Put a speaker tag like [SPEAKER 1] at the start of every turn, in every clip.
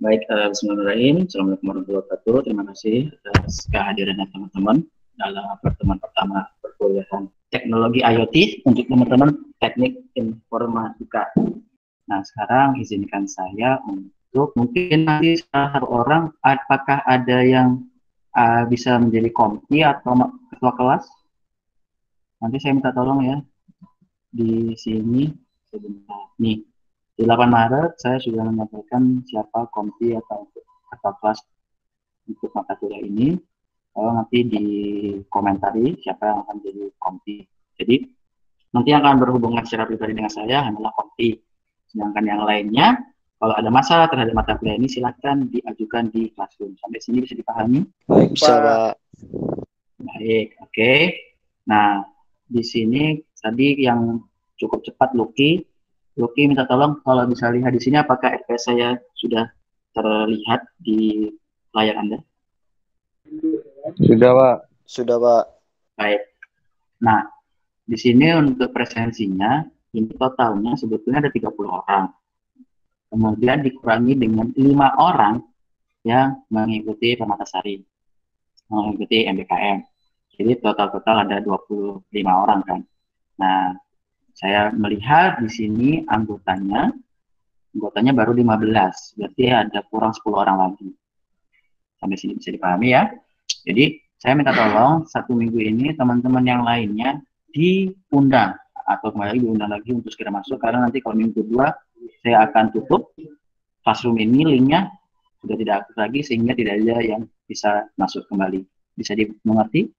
[SPEAKER 1] Baik, bismillahirrahmanirrahim. Assalamualaikum warahmatullahi wabarakatuh. Terima kasih atas kehadirannya teman-teman dalam pertemuan pertama perkuliahan teknologi IoT untuk teman-teman teknik informatika. Nah, sekarang izinkan saya untuk mungkin nanti salah satu orang, apakah ada yang bisa menjadi kompi atau ketua kelas? Nanti saya minta tolong ya di sini sebentar. Nih, di 8 Maret saya sudah menyampaikan siapa kompi atau kelas untuk mata kuliah ini. Kalau nanti di komentari siapa yang akan jadi kompi. Jadi nanti yang akan berhubungan secara pribadi dengan saya hanyalah kompi. Sedangkan yang lainnya, kalau ada masalah terhadap mata kuliah ini silakan diajukan di Classroom. Sampai sini bisa dipahami?
[SPEAKER 2] Baik, bisa, Pak.
[SPEAKER 1] Baik, oke. Nah, di sini tadi yang cukup cepat Lucky minta tolong kalau bisa lihat di sini apakah FPS saya sudah terlihat di layar Anda?
[SPEAKER 2] Sudah, Pak. Sudah, Pak.
[SPEAKER 1] Baik. Nah, di sini untuk presensinya ini totalnya sebetulnya ada 30 orang. Kemudian dikurangi dengan 5 orang yang mengikuti Permatasari, mengikuti MBKM. Jadi total ada 25 orang kan. Nah, saya melihat di sini anggotanya baru 15, berarti ada kurang 10 orang lagi. Sampai sini bisa dipahami ya. Jadi saya minta tolong 1 minggu ini teman-teman yang lainnya diundang atau kembali diundang lagi untuk segera masuk, karena nanti kalau minggu kedua saya akan tutup Classroom ini, linknya sudah tidak aktif lagi sehingga tidak ada yang bisa masuk kembali. Bisa dimengerti?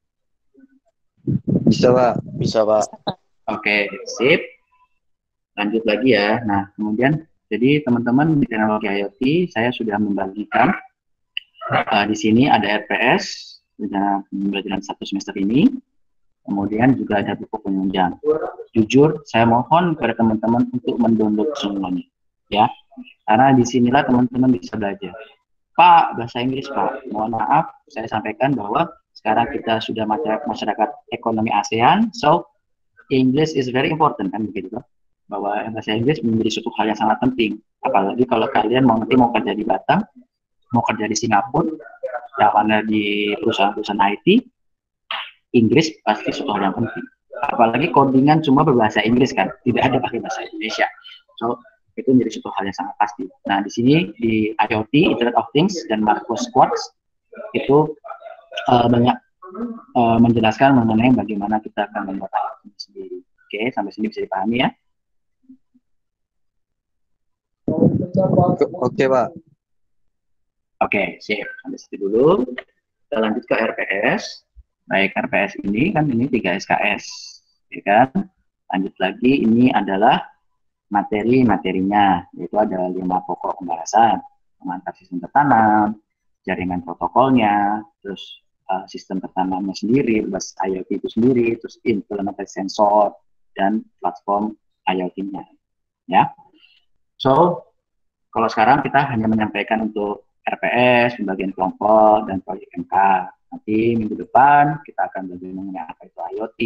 [SPEAKER 2] Bisa, Pak. Bisa, Pak.
[SPEAKER 1] Oke, sip. Lanjut lagi ya. Nah, kemudian jadi teman-teman di teknologi IoT saya sudah membagikan di sini ada RPS dengan pembelajaran 1 semester ini. Kemudian juga ada buku penunjang. Jujur, saya mohon kepada teman-teman untuk mendownload semuanya, ya. Karena disinilah teman-teman bisa belajar. Pak, bahasa Inggris, Pak. Mohon maaf, saya sampaikan bahwa sekarang kita sudah masyarakat ekonomi ASEAN, so English is very important, kan begitu, Pak? Bahwa bahasa Inggris menjadi suatu hal yang sangat penting. Apalagi kalau kalian mau kerja di Batam, mau kerja di Singapura, yang mana di perusahaan-perusahaan IT, Inggris pasti suatu hal yang penting. Apalagi codingan cuma berbahasa Inggris kan, tidak ada pakai bahasa Indonesia. So, itu menjadi suatu hal yang sangat pasti. Nah, di sini di IoT, Internet of Things, dan Marcos Quartz, itu banyak menjelaskan mengenai bagaimana kita akan membuat IoT sendiri. Oke, sampai sini bisa dipahami ya?
[SPEAKER 2] Oke, Pak.
[SPEAKER 1] Oke, sip. Sampai situ dulu. Kita lanjut ke RPS. Baik, RPS ini kan ini 3 SKS, ya kan? Lanjut lagi, ini adalah materi-materinya, yaitu ada 5 pokok pembahasan: pengantar sistem tertanam, jaringan protokolnya, terus sistem tertanamnya sendiri, berbasis IoT itu sendiri, terus implementasi sensor, dan platform IoT-nya. Ya. So, kalau sekarang kita hanya menyampaikan untuk RPS, pembagian kelompok, dan proyek MK. Nanti minggu depan kita akan belajar mengenai apa itu IoT,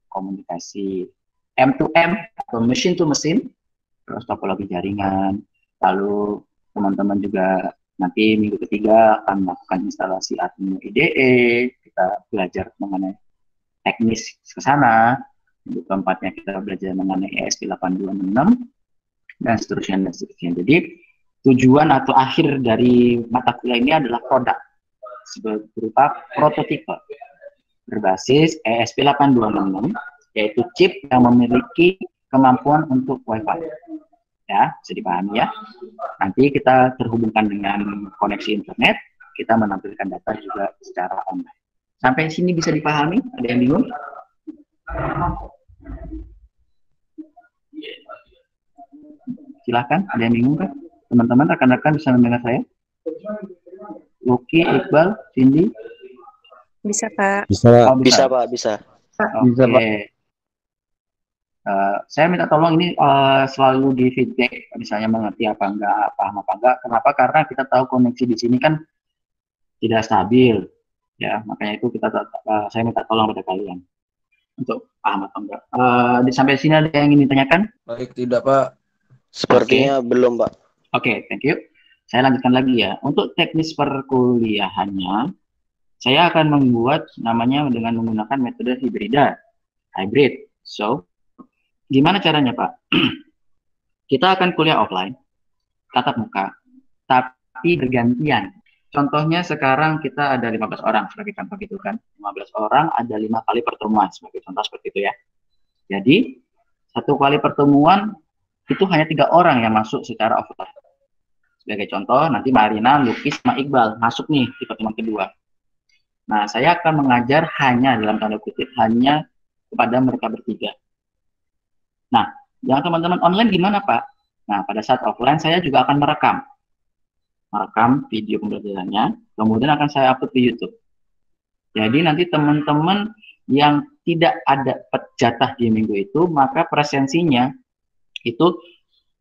[SPEAKER 1] komunikasi M2M atau machine to machine, terus topologi jaringan. Lalu teman-teman juga nanti minggu ketiga akan melakukan instalasi Arduino IDE, kita belajar mengenai teknis ke sana. Minggu keempatnya kita belajar mengenai ESP8266 dan seterusnya. Jadi tujuan atau akhir dari mata kuliah ini adalah produk berupa prototipe berbasis ESP8266, yaitu chip yang memiliki kemampuan untuk Wi-Fi. Ya, bisa dipahami ya. Nanti kita terhubungkan dengan koneksi internet, kita menampilkan data juga secara online. Sampai sini bisa dipahami? Ada yang bingung? Silahkan, ada yang bingung kan? Teman-teman, rekan-rekan bisa mendengar saya? Lucky, Iqbal, Cindy?
[SPEAKER 3] Bisa, Pak.
[SPEAKER 2] Bisa, Pak.
[SPEAKER 1] Oh, bisa.
[SPEAKER 2] Pak. Bisa.
[SPEAKER 1] Oke.
[SPEAKER 2] Bisa, Pak.
[SPEAKER 1] Saya minta tolong ini selalu di feedback, misalnya mengerti apa enggak, paham apa enggak. Kenapa? Karena kita tahu koneksi di sini kan tidak stabil, ya. Makanya itu saya minta tolong pada kalian untuk paham apa enggak. Sampai sini ada yang ingin ditanyakan?
[SPEAKER 2] Baik, tidak, Pak. Sepertinya belum, Pak.
[SPEAKER 1] Oke, thank you. saya lanjutkan lagi ya. Untuk teknis perkuliahannya, saya akan membuat namanya dengan menggunakan metode hybrid. So, gimana caranya, Pak? Kita akan kuliah offline, tatap muka, tapi bergantian. Contohnya sekarang kita ada 15 orang sebagai contoh gitu kan. 15 orang ada 5 kali pertemuan sebagai contoh seperti itu ya. Jadi, satu kali pertemuan itu hanya 3 orang yang masuk secara offline. Sebagai contoh, nanti Marina, Lukis, sama Iqbal masuk nih di pertemuan kedua. Nah, saya akan mengajar hanya, dalam tanda kutip, hanya kepada mereka bertiga. Nah, yang teman-teman online gimana, Pak? Nah, pada saat offline, saya juga akan merekam video pembelajarannya, kemudian akan saya upload di YouTube. Jadi, nanti teman-teman yang tidak ada jatah di minggu itu, maka presensinya itu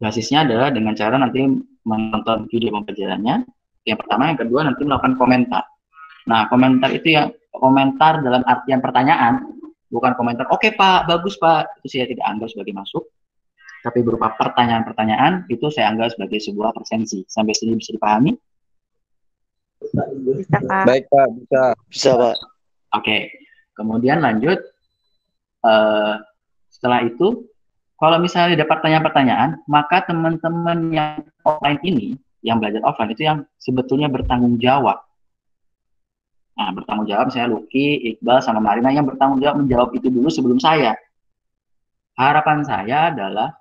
[SPEAKER 1] basisnya adalah dengan cara nanti menonton video pembelajarannya. Yang pertama, yang kedua nanti melakukan komentar. Nah, komentar itu ya komentar dalam artian pertanyaan, bukan komentar oke Pak, bagus Pak, itu saya tidak anggap sebagai masuk. Tapi berupa pertanyaan-pertanyaan itu saya anggap sebagai sebuah presensi. Sampai sini bisa dipahami?
[SPEAKER 3] Bisa, Pak.
[SPEAKER 2] Baik, Pak. Bisa, Pak.
[SPEAKER 1] Oke. Kemudian lanjut. Setelah itu, kalau misalnya ada pertanyaan-pertanyaan, maka teman-teman yang offline ini, yang belajar offline itu yang sebetulnya bertanggung jawab. Nah, bertanggung jawab saya Lucky, Iqbal, sama Marina yang bertanggung jawab menjawab itu dulu sebelum saya. Harapan saya adalah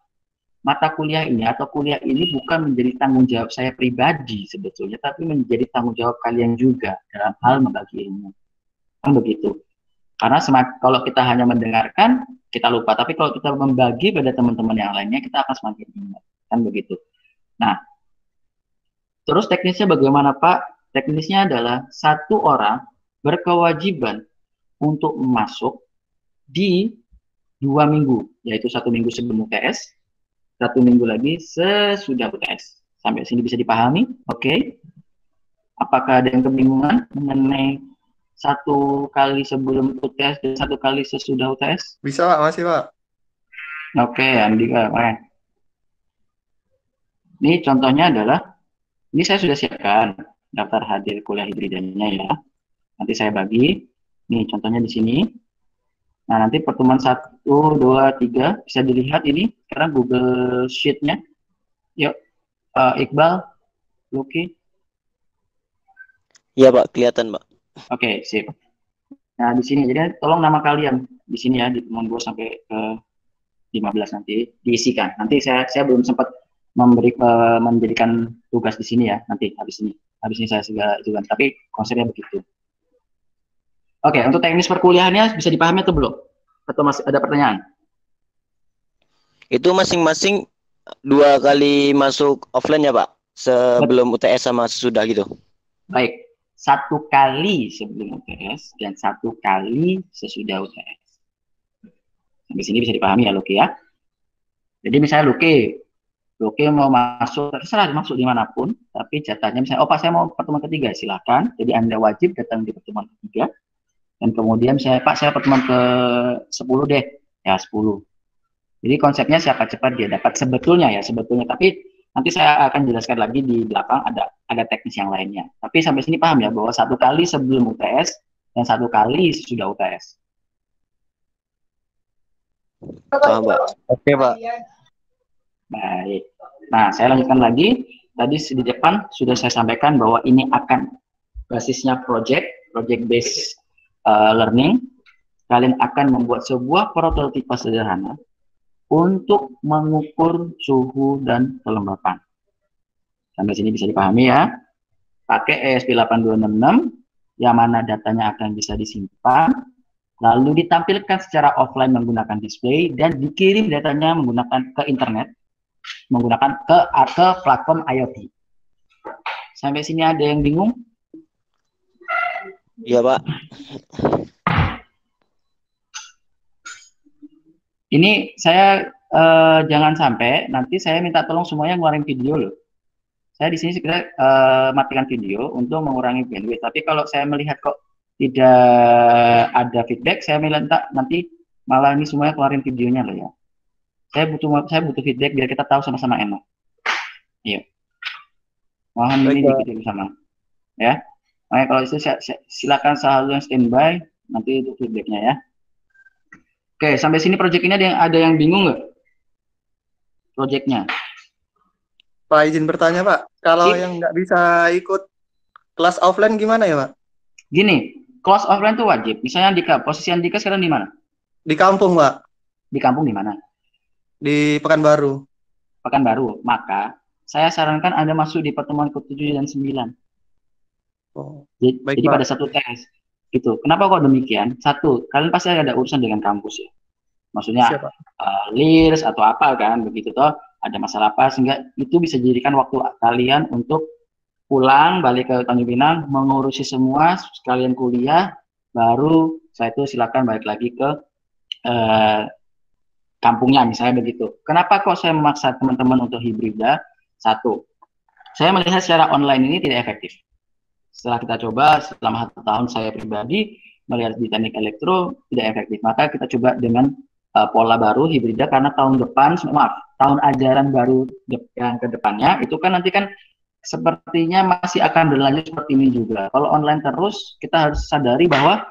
[SPEAKER 1] mata kuliah ini atau kuliah ini bukan menjadi tanggung jawab saya pribadi sebetulnya, tapi menjadi tanggung jawab kalian juga dalam hal membagi ilmu. Kan begitu. Karena kalau kita hanya mendengarkan, kita lupa. Tapi kalau kita membagi pada teman-teman yang lainnya, kita akan semakin ingat. Kan begitu. Nah, terus teknisnya bagaimana, Pak? Teknisnya adalah satu orang berkewajiban untuk masuk di 2 minggu, yaitu 1 minggu sebelum UTS, 1 minggu lagi sesudah UTS. Sampai sini bisa dipahami? Oke. Apakah ada yang kebingungan mengenai 1 kali sebelum UTS dan 1 kali sesudah UTS?
[SPEAKER 4] Bisa, Pak. Masih, Pak.
[SPEAKER 1] Oke, Andika. Ini contohnya adalah, ini saya sudah siapkan daftar hadir kuliah hibridanya ya. Nanti saya bagi. Nih contohnya di sini. Nah, nanti pertemuan 1, 2, 3 bisa dilihat ini sekarang Google Sheet-nya. Yuk, Iqbal, Lucky.
[SPEAKER 2] Iya, Pak, kelihatan, Pak.
[SPEAKER 1] Oke, sip. Nah, di sini jadi tolong nama kalian di sini ya, di teman gue sampai ke 15 nanti diisikan. Nanti saya belum sempat menjadikan tugas di sini ya, nanti habis ini saya juga, tapi konsepnya begitu. Oke, untuk teknis perkuliahannya bisa dipahami atau belum? Atau masih ada pertanyaan?
[SPEAKER 2] Itu masing-masing 2 kali masuk offline ya, Pak? Sebelum UTS sama sesudah gitu.
[SPEAKER 1] Baik, 1 kali sebelum UTS dan 1 kali sesudah UTS. Sampai sini bisa dipahami ya, Lucky ya. Jadi misalnya Lucky mau masuk, terserah masuk dimanapun, tapi jatahnya misalnya, Pak saya mau pertemuan ketiga, silakan. Jadi Anda wajib datang di pertemuan ketiga. Dan kemudian saya pertemuan ke 10 deh, ya 10. Jadi konsepnya siapa cepat dia dapat sebetulnya, tapi nanti saya akan jelaskan lagi di belakang ada teknis yang lainnya. Tapi sampai sini paham ya bahwa 1 kali sebelum UTS dan 1 kali sudah UTS.
[SPEAKER 2] Paham, Pak. Oke, Pak.
[SPEAKER 1] Baik. Nah, saya lanjutkan lagi. Tadi di depan sudah saya sampaikan bahwa ini akan basisnya project based learning. Kalian akan membuat sebuah prototipe sederhana untuk mengukur suhu dan kelembapan. Sampai sini bisa dipahami ya. Pakai ESP8266 yang mana datanya akan bisa disimpan, lalu ditampilkan secara offline menggunakan display dan dikirim datanya menggunakan ke internet, menggunakan ke platform IoT. Sampai sini ada yang bingung?
[SPEAKER 2] Iya, Pak.
[SPEAKER 1] Ini saya jangan sampai nanti saya minta tolong semuanya ngeluarin video loh. Saya di sini segera matikan video untuk mengurangi bandwidth. Tapi kalau saya melihat kok tidak ada feedback, saya minta nanti malah ini semuanya keluarin videonya loh ya. Saya butuh feedback biar kita tahu sama-sama enak. Iya. Mohon
[SPEAKER 4] Baik,
[SPEAKER 1] ini
[SPEAKER 4] Pak.
[SPEAKER 1] diikuti bersama. Ya. Oke, kalau itu silakan selalu yang standby, nanti itu feedbacknya ya. Oke, sampai sini proyek ini ada yang bingung nggak? Proyeknya.
[SPEAKER 4] Pak, izin bertanya, Pak. Kalau
[SPEAKER 1] Sip.
[SPEAKER 4] yang nggak bisa ikut kelas offline gimana ya, Pak?
[SPEAKER 1] Gini, kelas offline itu wajib. Misalnya Andika, posisi Andika sekarang di mana?
[SPEAKER 4] Di kampung, Pak.
[SPEAKER 1] Di kampung di mana?
[SPEAKER 4] Di Pekanbaru.
[SPEAKER 1] Pekanbaru. Maka saya sarankan Anda masuk di pertemuan ke-7 dan 9.
[SPEAKER 4] Oh,
[SPEAKER 1] Jadi,
[SPEAKER 4] baik,
[SPEAKER 1] jadi
[SPEAKER 4] Pak.
[SPEAKER 1] pada satu tes. Gitu. Kenapa kok demikian? Satu, kalian pasti ada urusan dengan kampus ya. Maksudnya
[SPEAKER 4] Siap, Pak.
[SPEAKER 1] lirs atau apa kan, begitu toh. Ada masalah apa, sehingga itu bisa dijadikan waktu kalian untuk pulang, balik ke Tanjung Pinang, mengurusi semua, sekalian kuliah, baru saya itu silakan balik lagi ke kampungnya, misalnya begitu. Kenapa kok saya memaksa teman-teman untuk hibrida? Satu, saya melihat secara online ini tidak efektif. Setelah kita coba selama 1 tahun saya pribadi melihat di teknik elektro tidak efektif. Maka kita coba dengan pola baru hibrida karena tahun depan, tahun ajaran baru yang ke depannya itu kan nanti kan sepertinya masih akan berlanjut seperti ini juga. Kalau online terus kita harus sadari bahwa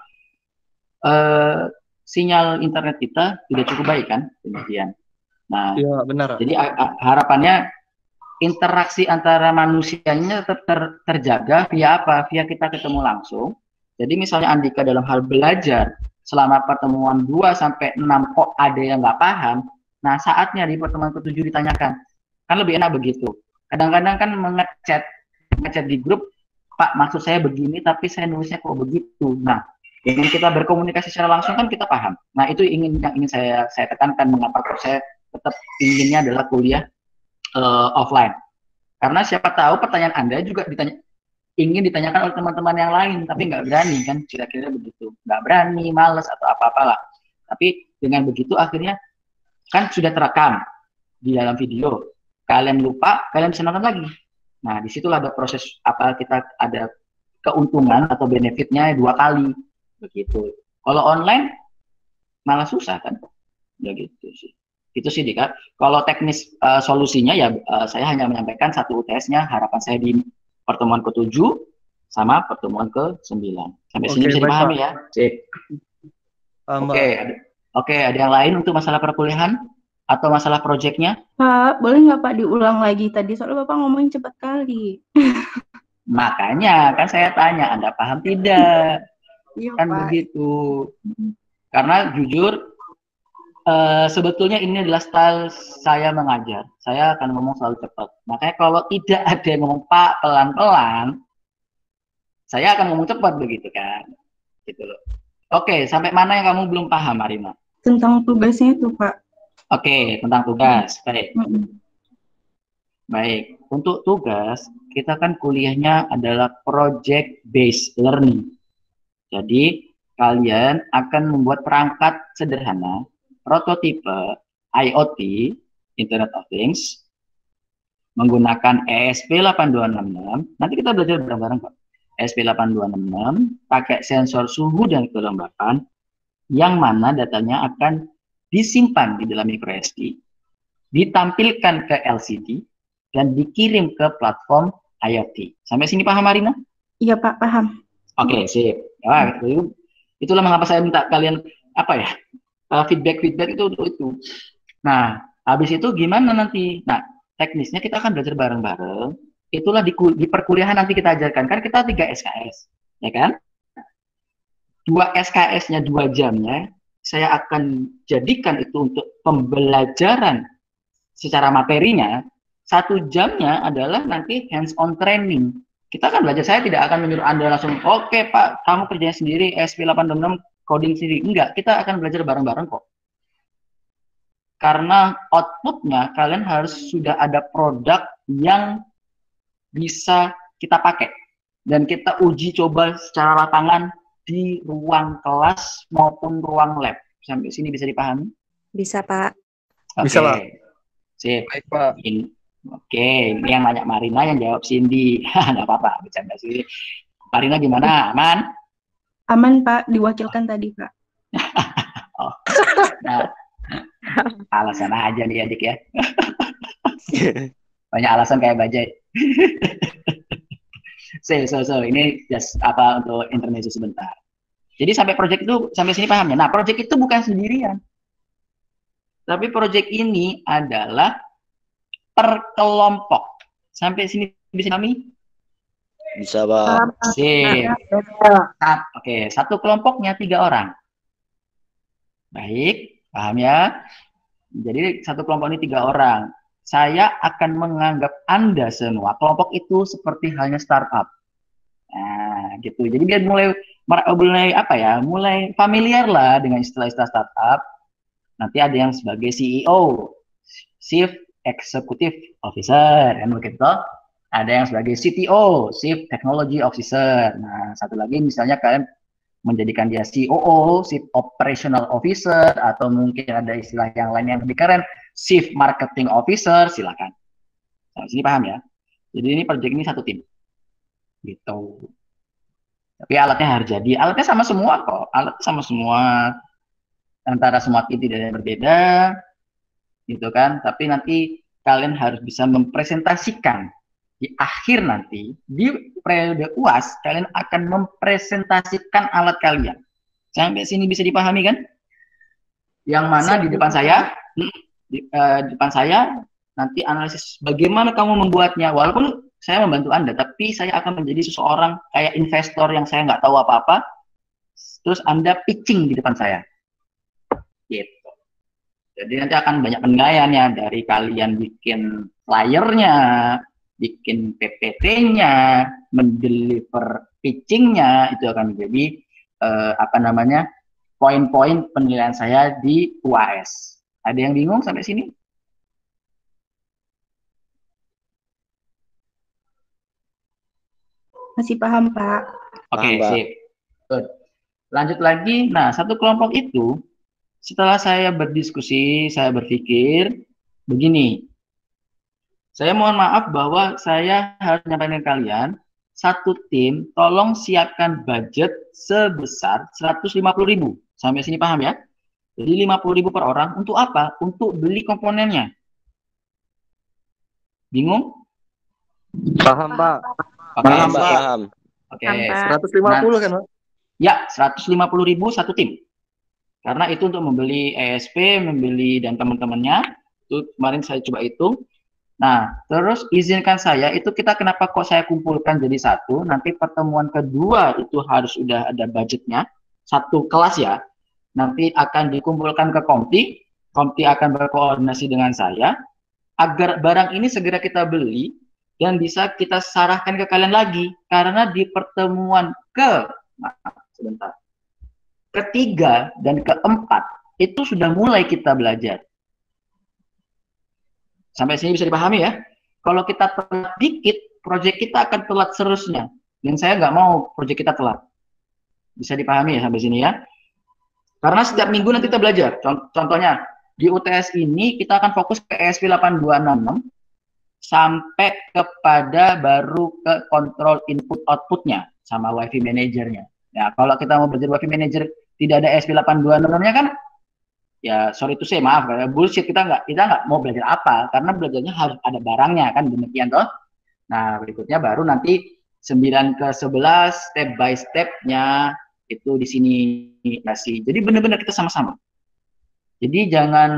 [SPEAKER 1] sinyal internet kita tidak cukup baik kan, demikian. Nah,
[SPEAKER 4] Iya, benar.
[SPEAKER 1] jadi harapannya interaksi antara manusianya tetap terjaga via apa? Via kita ketemu langsung. Jadi misalnya Andika dalam hal belajar selama pertemuan 2 sampai 6 kok ada yang nggak paham, nah saatnya di pertemuan ke-7 ditanyakan. Kan lebih enak begitu. Kadang-kadang kan ngechat di grup, Pak maksud saya begini tapi saya nulisnya kok begitu. Nah, dengan kita berkomunikasi secara langsung kan kita paham. Nah, itu yang ingin saya tekankan mengapa kok saya tetap inginnya adalah kuliah offline. Karena siapa tahu pertanyaan Anda juga ingin ditanyakan oleh teman-teman yang lain, tapi nggak berani kan, kira-kira begitu. Nggak berani, males, atau apa-apalah. Tapi dengan begitu akhirnya kan sudah terekam di dalam video. Kalian lupa, kalian bisa nonton lagi. Nah, disitulah ada proses apa kita ada keuntungan atau benefitnya 2 kali. Begitu. Kalau online, malah susah kan. Ya gitu sih. Itu sih Dika. Kalau teknis solusinya ya saya hanya menyampaikan satu UTS-nya, harapan saya di pertemuan ke-7 sama pertemuan ke-9. Sampai sini bisa dipahami ya. Sip. Oke, ada yang lain untuk masalah perkuliahan atau masalah proyeknya?
[SPEAKER 3] Pak, boleh nggak Pak diulang lagi tadi? Soalnya Bapak ngomongin cepat kali.
[SPEAKER 1] Makanya kan saya tanya, Anda paham tidak?
[SPEAKER 3] Iya,
[SPEAKER 1] Kan
[SPEAKER 3] Pak.
[SPEAKER 1] begitu. Karena jujur sebetulnya ini adalah style saya mengajar. Saya akan ngomong selalu cepat. Makanya kalau tidak ada yang ngomong Pak pelan-pelan, saya akan ngomong cepat begitu kan. Gitu loh. Oke, sampai mana yang kamu belum paham, Marina?
[SPEAKER 3] Tentang tugasnya itu, Pak.
[SPEAKER 1] Oke, tentang tugas. Baik.
[SPEAKER 3] Mm-mm.
[SPEAKER 1] Baik. Untuk tugas, kita kan kuliahnya adalah project based learning. Jadi, kalian akan membuat perangkat sederhana prototipe IoT, Internet of Things, menggunakan ESP8266. Nanti kita belajar bareng-bareng Pak. ESP8266 pakai sensor suhu dan kelembapan, yang mana datanya akan disimpan di dalam microSD, ditampilkan ke LCD, dan dikirim ke platform IoT. Sampai sini paham Marina?
[SPEAKER 3] Iya Pak, paham.
[SPEAKER 1] Oke, sip. Nah, itulah mengapa saya minta kalian feedback itu. Nah, habis itu gimana nanti? Nah, teknisnya kita akan belajar bareng-bareng. Itulah di perkuliahan nanti kita ajarkan. Kan kita 3 SKS, ya kan? 2 SKS-nya 2 jamnya, saya akan jadikan itu untuk pembelajaran secara materinya. 1 jamnya adalah nanti hands-on training. Kita akan belajar, saya tidak akan menyuruh Anda langsung, oke Pak, kamu kerjanya sendiri, ESP866, coding sendiri. Enggak, kita akan belajar bareng-bareng kok. Karena outputnya kalian harus sudah ada produk yang bisa kita pakai. Dan kita uji coba secara lapangan di ruang kelas maupun ruang lab. Sampai sini bisa dipahami?
[SPEAKER 3] Bisa Pak.
[SPEAKER 4] Bisa, Pak.
[SPEAKER 1] Sip.
[SPEAKER 4] Baik, Pak.
[SPEAKER 1] Oke, ini yang nanya Marina, yang jawab Cindy. Nggak apa-apa, bercanda sih. Marina gimana? Aman?
[SPEAKER 3] Aman Pak, diwakilkan tadi Pak.
[SPEAKER 1] Oh. Nah, alasan aja nih adik ya. Banyak alasan kayak bajai. Ini just apa untuk intermezzo sebentar. Jadi sampai project itu sampai sini paham ya. Nah, project itu bukan sendirian. Tapi project ini adalah per kelompok. Sampai sini bisa kami?
[SPEAKER 2] Bisa, Pak.
[SPEAKER 1] Sip. Oke, satu kelompoknya 3 orang. Baik, paham ya? Jadi satu kelompok ini 3 orang. Saya akan menganggap Anda semua kelompok itu seperti halnya startup. Nah, gitu. Jadi biar mulai apa ya? Mulai familiar lah dengan istilah-istilah startup. Nanti ada yang sebagai CEO, Chief Executive Officer, kan begitu. Ada yang sebagai CTO, Chief Technology Officer. Nah, satu lagi misalnya kalian menjadikan dia COO, Chief Operational Officer, atau mungkin ada istilah yang lain yang lebih keren, Chief Marketing Officer, silakan. Nah, sini paham ya? Jadi ini project ini satu tim. Gitu. Tapi alatnya harus jadi. Alatnya sama semua kok. Alatnya sama semua. Antara semua tim tidak ada yang berbeda. Gitu kan. Tapi nanti kalian harus bisa mempresentasikan. Di akhir nanti, di periode UAS, kalian akan mempresentasikan alat kalian. Sampai sini bisa dipahami kan? Yang mana di depan saya, di depan saya, nanti analisis bagaimana kamu membuatnya. Walaupun saya membantu Anda, tapi saya akan menjadi seseorang kayak investor yang saya nggak tahu apa-apa, terus Anda pitching di depan saya. Gitu. Jadi nanti akan banyak penilaian ya, dari kalian bikin flyernya, bikin PPT-nya, mendeliver pitching-nya, itu akan menjadi poin-poin penilaian saya di UAS. Ada yang bingung sampai sini?
[SPEAKER 3] Masih paham, Pak.
[SPEAKER 1] Oke, sip. Good. Lanjut lagi. Nah, satu kelompok itu, setelah saya berdiskusi, saya berpikir, begini, saya mohon maaf bahwa saya harus menyampaikan ke kalian, satu tim, tolong siapkan budget sebesar 150.000. Sampai sini paham ya? Jadi 50.000 per orang, untuk apa? Untuk beli komponennya. Bingung?
[SPEAKER 4] Paham, Pak.
[SPEAKER 1] Oke,
[SPEAKER 2] Paham, Pak.
[SPEAKER 1] sip.
[SPEAKER 2] Paham.
[SPEAKER 1] Oke.
[SPEAKER 3] Paham, Pak.
[SPEAKER 4] 150 kan, Pak?
[SPEAKER 1] Ya, 150.000 satu tim. Karena itu untuk membeli ESP, membeli dan teman-temannya. Itu kemarin saya coba hitung. Nah, terus izinkan saya, itu kita kenapa kok saya kumpulkan jadi satu, nanti pertemuan kedua itu harus sudah ada budgetnya, satu kelas ya, nanti akan dikumpulkan ke Komti akan berkoordinasi dengan saya, agar barang ini segera kita beli, dan bisa kita sarahkan ke kalian lagi, karena di pertemuan ketiga dan keempat, itu sudah mulai kita belajar. Sampai sini bisa dipahami ya. Kalau kita telat dikit, proyek kita akan telat seterusnya. Dan saya nggak mau proyek kita telat. Bisa dipahami ya sampai sini ya. Karena setiap minggu nanti kita belajar. Contohnya, di UTS ini kita akan fokus ke ESP 8266 sampai kepada baru ke kontrol input outputnya sama WiFi manajernya. Nah, kalau kita mau belajar WiFi manager tidak ada ESP 8266-nya kan, ya sorry to say, maaf, bullshit, kita nggak mau belajar apa, karena belajarnya harus ada barangnya kan, demikian toh. Nah, berikutnya baru nanti 9 ke 11 step by step-nya itu di sini kasih. Jadi benar-benar kita sama-sama. Jadi jangan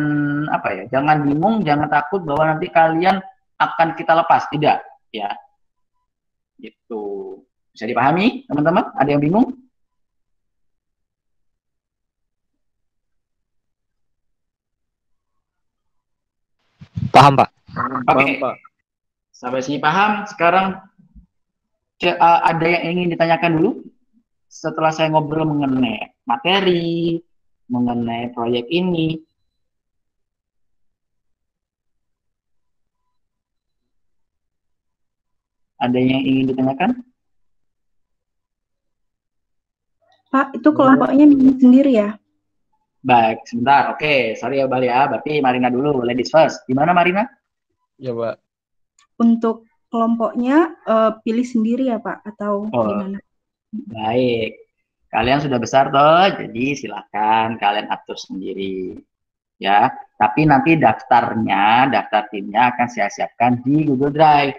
[SPEAKER 1] jangan bingung, jangan takut bahwa nanti kalian akan kita lepas, tidak ya. Gitu. Bisa dipahami, teman-teman? Ada yang bingung?
[SPEAKER 5] Paham, Pak.
[SPEAKER 1] Oke. Sampai sini paham. Sekarang ada yang ingin ditanyakan dulu? Setelah saya ngobrol mengenai materi, mengenai proyek ini. Ada yang ingin ditanyakan?
[SPEAKER 3] Pak, itu kelompoknya sendiri ya?
[SPEAKER 1] Baik, sebentar. Oke, sorry ya Bali ya. Berarti Marina dulu, ladies first. Gimana Marina?
[SPEAKER 5] Ya, Pak.
[SPEAKER 3] Untuk kelompoknya pilih sendiri ya, Pak? Atau gimana?
[SPEAKER 1] Baik. Kalian sudah besar toh, jadi silakan kalian atur sendiri. Ya, tapi nanti daftar timnya akan saya siapkan di Google Drive.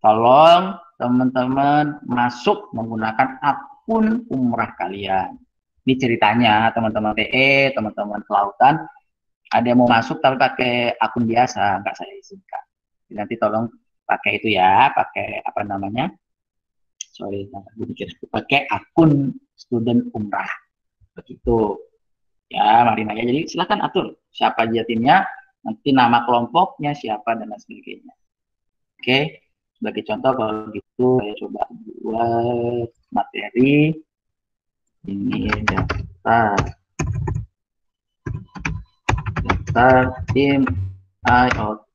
[SPEAKER 1] tolong teman-teman masuk menggunakan akun umrah kalian. Ini ceritanya teman-teman TE, teman-teman kelautan, ada yang mau masuk tapi pakai akun biasa, nggak saya izinkan. Jadi nanti tolong pakai itu ya, pakai apa namanya? Sorry, pakai akun student umrah. Begitu. Ya, mari aja. Jadi silakan atur siapa aja timnya, nanti nama kelompoknya siapa dan lain sebagainya. Oke, sebagai contoh kalau gitu saya coba buat materi ini daftar tim IoT.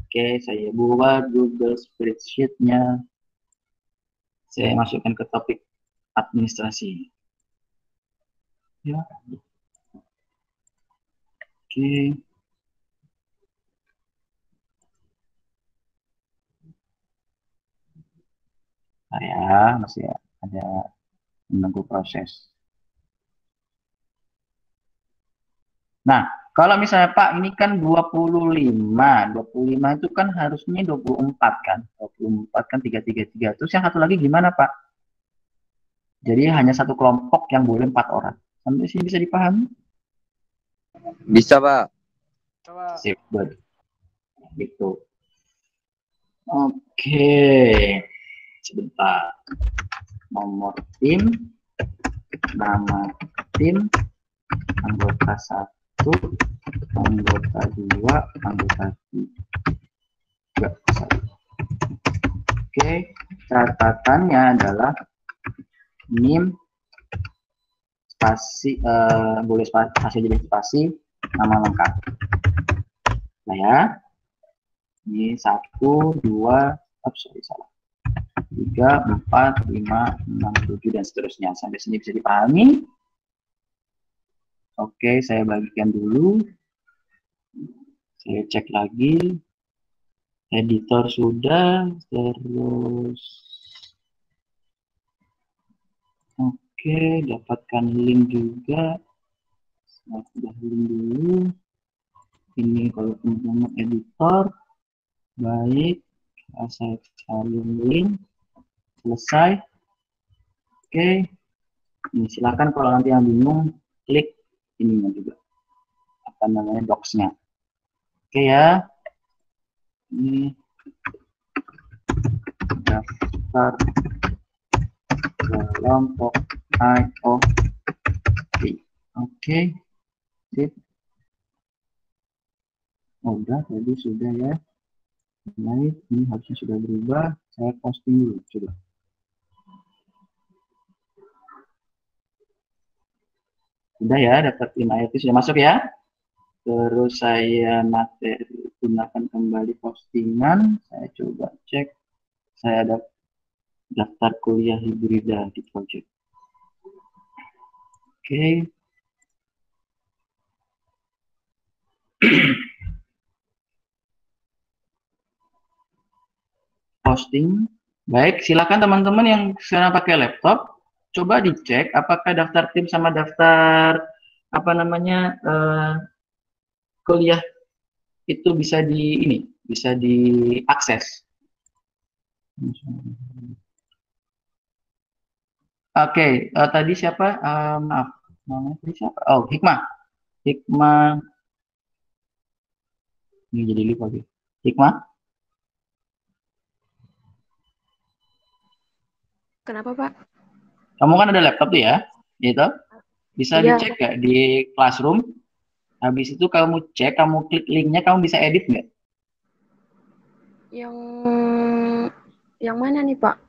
[SPEAKER 1] Oke, saya buat Google Spreadsheet-nya. Saya masukkan ke topik administrasi. Ya. Oke. Saya masih ada menunggu proses. Nah, kalau misalnya Pak, ini kan 25 itu kan harusnya 24 kan? 24 kan 333. Terus yang satu lagi gimana Pak? Jadi hanya satu kelompok yang boleh 4 orang. Sampai sini bisa dipahami?
[SPEAKER 2] Bisa, Pak.
[SPEAKER 1] Sip, good. Gitu. Oke. Sebentar. Nomor tim, nama tim, anggota 1, anggota 2, anggota 3. Oke, catatannya adalah NIM spasi, boleh spasi jadi spasi, nama lengkap. Nah ya, ini 1, 2, salah. 3, 4, 5, 6, 7, dan seterusnya. Sampai sini bisa dipahami? Oke, saya bagikan dulu. Saya cek lagi. Editor sudah, terus. Oke, dapatkan link juga. Saya sudah link dulu. Ini kalau teman-teman editor. Baik, saya salin link. Selesai. Oke. Ini silakan kalau nanti yang bingung, klik ininya juga. Apa namanya, docs-nya. Oke ya. Ini daftar kelompok IoT. Oke. Sip. Udah, tadi sudah ya. Baik, ini harusnya sudah berubah. Saya posting dulu, coba. Sudah ya, daftar tim IoT sudah masuk ya. Terus saya gunakan kembali postingan. Saya coba cek. Saya ada daftar kuliah hibrida di project. Oke. Posting. Baik, silakan teman-teman yang sekarang pakai laptop, coba dicek apakah daftar tim sama daftar apa namanya kuliah itu bisa bisa diakses. Oke, tadi siapa? Maaf, namanya tadi siapa? Oh, Hikmah. Hikmah. Ini jadi lupa gitu. Hikmah.
[SPEAKER 6] Kenapa, Pak?
[SPEAKER 1] Kamu kan ada laptop tuh ya, gitu. Bisa
[SPEAKER 6] Iya.
[SPEAKER 1] dicek nggak di Classroom? Habis itu kamu cek, kamu klik linknya, kamu bisa edit nggak?
[SPEAKER 6] Yang mana nih, Pak?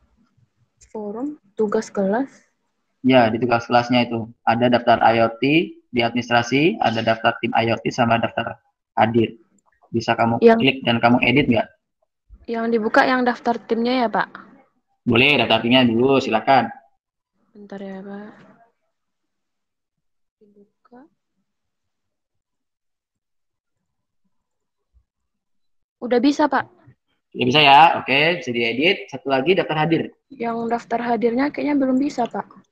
[SPEAKER 6] Forum, tugas kelas?
[SPEAKER 1] Ya, di tugas kelasnya itu. Ada daftar IoT di administrasi, ada daftar tim IoT sama daftar hadir. Bisa kamu klik dan kamu edit nggak?
[SPEAKER 6] Yang dibuka yang daftar timnya ya, Pak?
[SPEAKER 1] Boleh, daftar timnya dulu, silakan.
[SPEAKER 6] Bentar ya, Pak. Dibuka. Udah bisa, Pak?
[SPEAKER 1] Udah bisa ya? Oke, bisa diedit. Satu lagi daftar hadir.
[SPEAKER 6] Yang daftar hadirnya kayaknya belum bisa, Pak.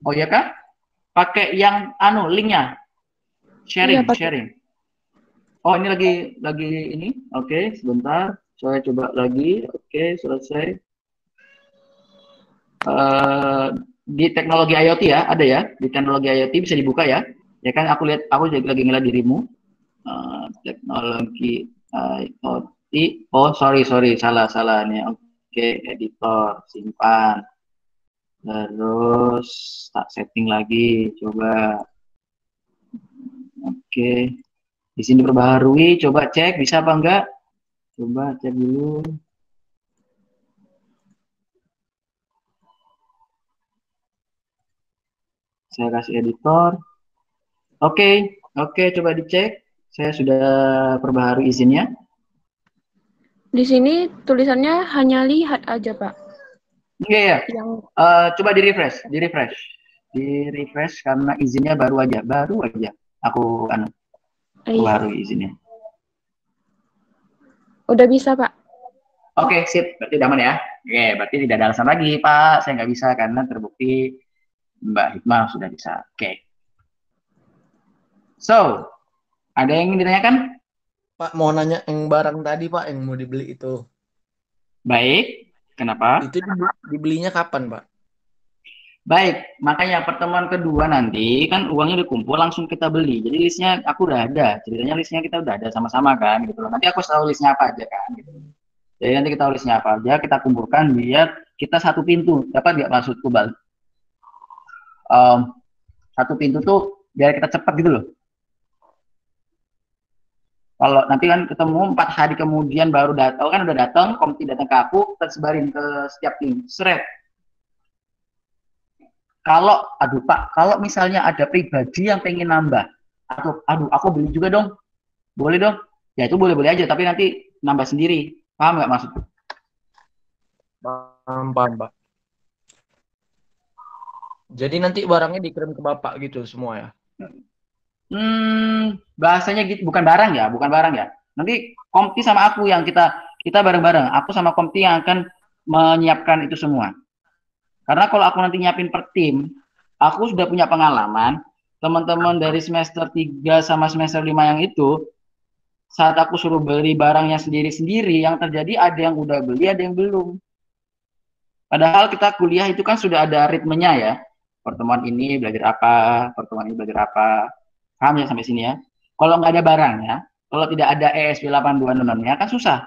[SPEAKER 1] Oh iya kah? Pakai yang linknya. Sharing,
[SPEAKER 6] Iya,
[SPEAKER 1] sharing. Oh, ini lagi ini. Oke, sebentar. Saya coba lagi. Oke, selesai. Di teknologi IoT ya, ada ya. Di teknologi IoT bisa dibuka ya. Ya kan aku lihat, aku lagi ngeliat dirimu. Teknologi IoT. Oh, sorry, salah nih. Oke, editor, simpan. Terus tak setting lagi, coba. Oke. Di sini perbaharui, coba cek bisa apa enggak? Coba cek dulu. Saya kasih editor. Oke, coba dicek. Saya sudah perbaharui izinnya.
[SPEAKER 6] Di sini tulisannya hanya lihat aja, Pak.
[SPEAKER 1] Iya, ya.
[SPEAKER 6] Yang
[SPEAKER 1] Coba di refresh karena izinnya baru aja. Aku
[SPEAKER 6] iya.
[SPEAKER 1] perbaharui izinnya.
[SPEAKER 6] Udah bisa, Pak.
[SPEAKER 1] Oke, sip. Berarti udah aman ya. Oke, berarti tidak ada alasan lagi, Pak. Saya nggak bisa karena terbukti Mbak Hikmah sudah bisa. Oke. So, ada yang ingin ditanyakan?
[SPEAKER 4] Pak, mau nanya yang barang tadi, Pak, yang mau dibeli itu.
[SPEAKER 1] Baik. Kenapa?
[SPEAKER 4] Itu dibelinya kapan, Pak?
[SPEAKER 1] Baik, makanya pertemuan kedua nanti kan uangnya dikumpul langsung kita beli. Jadi listnya aku udah ada. Ceritanya listnya kita udah ada sama-sama kan gitu loh. Nanti aku tahu listnya apa aja kan gitu. Jadi nanti kita tahu listnya apa aja, kita kumpulkan biar kita satu pintu. Dapat nggak maksudku, Bal? Satu pintu tuh biar kita cepat gitu loh. Kalau nanti kan ketemu 4 hari kemudian baru datang, kan udah datang, komite datang ke aku, tersebarin ke setiap tim. Seret. Kalau, aduh Pak, kalau misalnya ada pribadi yang pengen nambah, atau aduh aku beli juga dong, boleh dong, ya itu boleh-boleh aja, tapi nanti nambah sendiri, paham nggak maksudku?
[SPEAKER 4] Paham, Pak. Jadi nanti barangnya dikirim ke Bapak gitu semua ya?
[SPEAKER 1] Bahasanya gitu, bukan barang ya. Nanti komti sama aku yang kita bareng-bareng, aku sama komti yang akan menyiapkan itu semua. Karena kalau aku nanti nyiapin per tim, aku sudah punya pengalaman, teman-teman dari semester 3 sama semester 5 yang itu, saat aku suruh beli barangnya sendiri-sendiri, yang terjadi ada yang udah beli, ada yang belum. Padahal kita kuliah itu kan sudah ada ritmenya ya. Pertemuan ini belajar apa, pertemuan ini belajar apa. Paham ya sampai sini ya? Kalau nggak ada barangnya, kalau tidak ada ESP 8266-nya kan susah.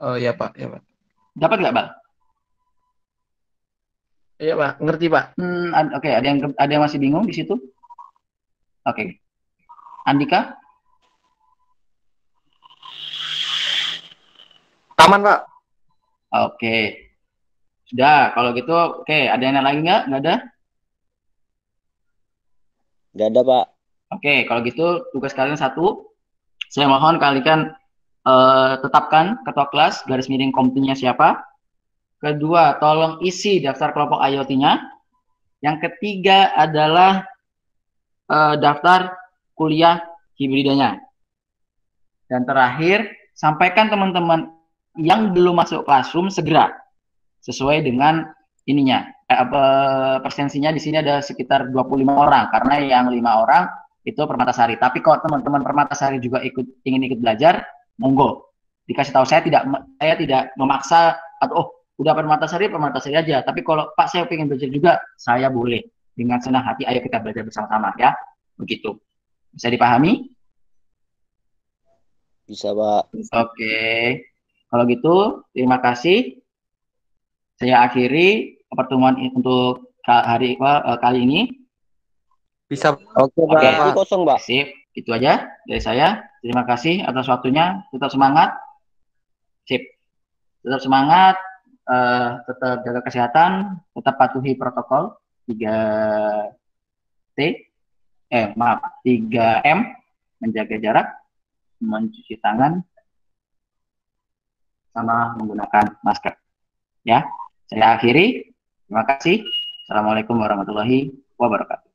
[SPEAKER 4] Oh iya, Pak. Ya, Pak.
[SPEAKER 1] Dapat nggak, Bang?
[SPEAKER 4] Iya, Pak. Ngerti, Pak.
[SPEAKER 1] Oke, ada yang masih bingung di situ? Oke. Andika?
[SPEAKER 4] Aman, Pak.
[SPEAKER 1] Oke. Sudah, kalau gitu, oke. Ada yang lagi nggak? Nggak ada?
[SPEAKER 2] Nggak ada, Pak.
[SPEAKER 1] Oke, kalau gitu tugas kalian satu. Saya mohon kalian tetapkan ketua kelas, garis miring komitinya siapa. Kedua, tolong isi daftar kelompok IoT-nya. Yang ketiga adalah daftar kuliah hibridanya. Dan terakhir, sampaikan teman-teman yang belum masuk classroom segera sesuai dengan ininya. Persensinya di sini ada sekitar 25 orang karena yang 5 orang itu Permatasari. Tapi kalau teman-teman Permatasari juga ingin ikut belajar, monggo. Dikasih tahu, saya tidak memaksa atau udah Permatasari aja. Tapi kalau Pak saya ingin belajar juga, saya boleh. Dengan senang hati, ayo kita belajar bersama-sama ya. Begitu. Bisa dipahami?
[SPEAKER 2] Bisa, Pak.
[SPEAKER 1] Oke. Kalau gitu, terima kasih. Saya akhiri pertemuan untuk kali ini.
[SPEAKER 4] Bisa.
[SPEAKER 2] Oke, Pak.
[SPEAKER 1] Oke.
[SPEAKER 2] Ini kosong, Pak.
[SPEAKER 1] Sip. Itu aja dari saya. Terima kasih atas waktunya. Tetap semangat. Sip. Tetap semangat. Tetap jaga kesehatan. Tetap patuhi protokol 3M. Menjaga jarak. Mencuci tangan. Sama menggunakan masker. Ya. Saya akhiri. Terima kasih. Assalamualaikum warahmatullahi wabarakatuh.